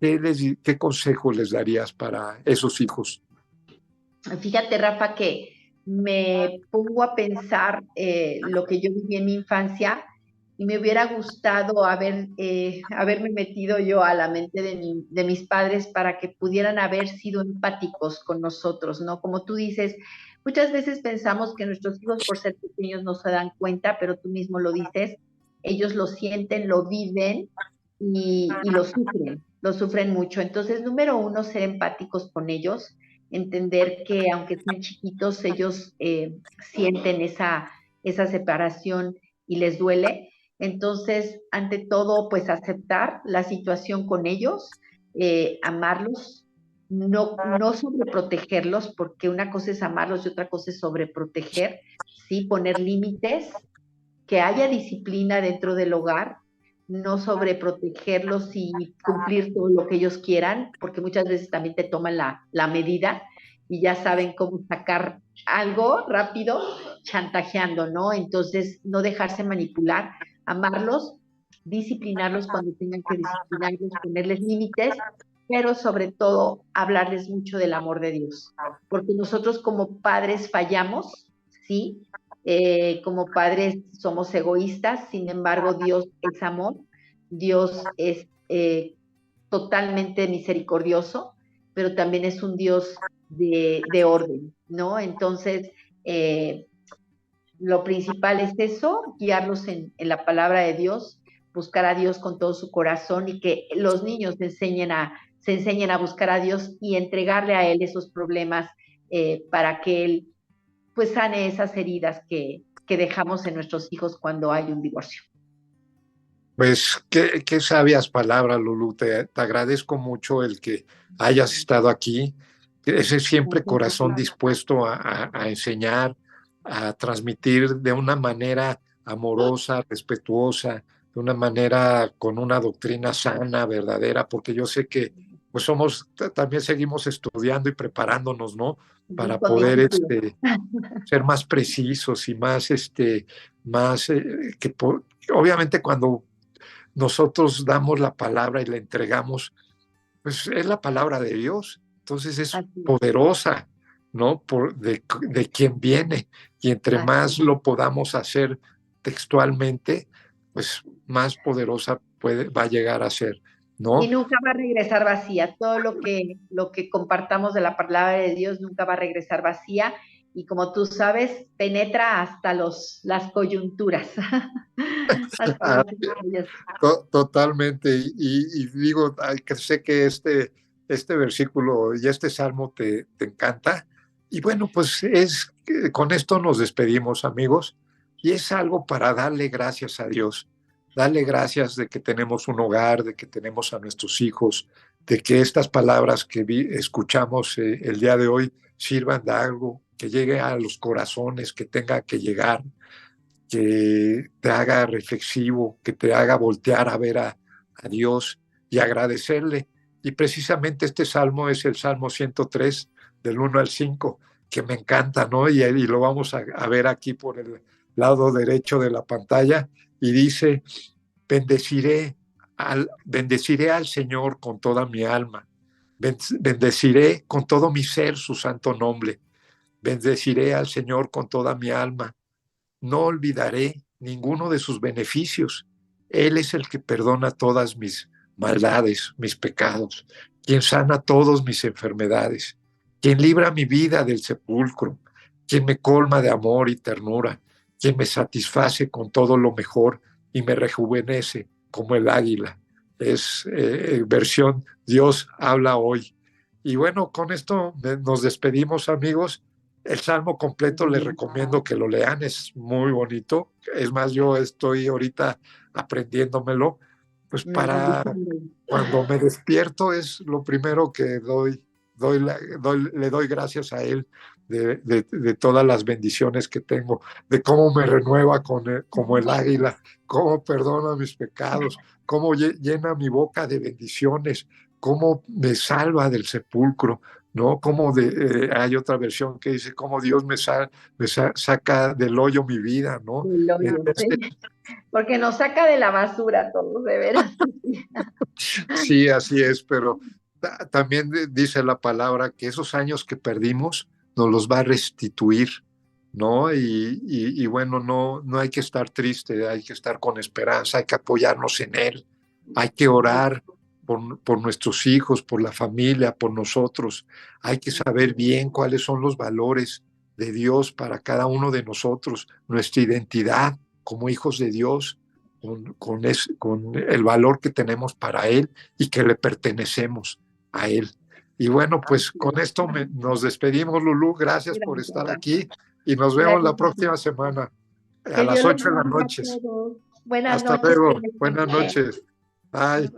¿Qué consejos les darías para esos hijos? Fíjate, Rafa, que me pongo a pensar lo que yo viví en mi infancia y me hubiera gustado haberme metido yo a la mente de mis padres para que pudieran haber sido empáticos con nosotros, ¿no? Como tú dices, muchas veces pensamos que nuestros hijos por ser pequeños no se dan cuenta, pero tú mismo lo dices, ellos lo sienten, lo viven y lo sufren mucho. Entonces, número uno, ser empáticos con ellos, entender que aunque sean chiquitos, ellos sienten esa separación y les duele. Entonces, ante todo, pues aceptar la situación con ellos, amarlos, no sobreprotegerlos, porque una cosa es amarlos y otra cosa es sobreproteger, ¿sí? Poner límites, que haya disciplina dentro del hogar, no sobreprotegerlos y cumplir todo lo que ellos quieran, porque muchas veces también te toman la medida y ya saben cómo sacar algo rápido, chantajeando, ¿no? Entonces, no dejarse manipular, amarlos, disciplinarlos cuando tengan que disciplinarlos, ponerles límites, pero sobre todo hablarles mucho del amor de Dios, porque nosotros como padres fallamos, ¿sí? Como padres somos egoístas, sin embargo Dios es amor, Dios es totalmente misericordioso, pero también es un Dios de orden, ¿no? Entonces, eh, lo principal es eso, guiarlos en la palabra de Dios, buscar a Dios con todo su corazón y que los niños se enseñen a buscar a Dios y entregarle a Él esos problemas para que Él pues sane esas heridas que dejamos en nuestros hijos cuando hay un divorcio. Pues qué sabias palabras, Lulu. Te agradezco mucho el que hayas estado aquí. Ese siempre corazón dispuesto a enseñar, a transmitir de una manera amorosa, respetuosa, de una manera con una doctrina sana, verdadera, porque yo sé que pues también seguimos estudiando y preparándonos, ¿no? Para Con mi poder título. ser más precisos y más, obviamente cuando nosotros damos la palabra y la entregamos, pues es la palabra de Dios, entonces es poderosa, ¿no? De quien viene, y entre más lo podamos hacer textualmente, pues más poderosa va a llegar a ser, ¿no? Y nunca va a regresar vacía. Todo lo que compartamos de la palabra de Dios nunca va a regresar vacía. Y como tú sabes, penetra hasta las coyunturas. Totalmente. Y digo, que sé que este versículo y este salmo te encanta. Y bueno, pues con esto nos despedimos, amigos. Y es algo para darle gracias a Dios. Darle gracias de que tenemos un hogar, de que tenemos a nuestros hijos, de que estas palabras que escuchamos el día de hoy sirvan de algo, que llegue a los corazones, que tenga que llegar, que te haga reflexivo, que te haga voltear a ver a Dios y agradecerle. Y precisamente este salmo es el Salmo 103, del 1 al 5, que me encanta, ¿no? Y lo vamos a ver aquí por el lado derecho de la pantalla, y dice: bendeciré al Señor con toda mi alma, bendeciré con todo mi ser su santo nombre, bendeciré al Señor con toda mi alma, no olvidaré ninguno de sus beneficios. Él es el que perdona todas mis maldades, mis pecados, quien sana todas mis enfermedades, quien libra mi vida del sepulcro, quien me colma de amor y ternura, quien me satisface con todo lo mejor y me rejuvenece como el águila. Es versión Dios habla hoy. Y bueno, con esto nos despedimos, amigos. El Salmo completo les recomiendo que lo lean, es muy bonito. Es más, yo estoy ahorita aprendiéndomelo, pues para cuando me despierto es lo primero que le doy gracias a Él de todas las bendiciones que tengo, de cómo me renueva como el águila, cómo perdona mis pecados, cómo llena mi boca de bendiciones, cómo me salva del sepulcro, ¿no? Hay otra versión que dice cómo Dios me saca del hoyo mi vida, ¿no? El hoyo, sí. Porque nos saca de la basura todos, de veras. Sí, así es, pero también dice la palabra que esos años que perdimos nos los va a restituir, ¿no? Y bueno, no hay que estar triste, hay que estar con esperanza, hay que apoyarnos en Él, hay que orar por nuestros hijos, por la familia, por nosotros, hay que saber bien cuáles son los valores de Dios para cada uno de nosotros, nuestra identidad como hijos de Dios, con el valor que tenemos para Él y que le pertenecemos a Él. Y bueno, pues con esto nos despedimos, Lulú. Gracias por estar aquí y nos vemos la próxima semana a las 8 de la noche. Buenas Hasta noches. luego. Buenas noches. Bye.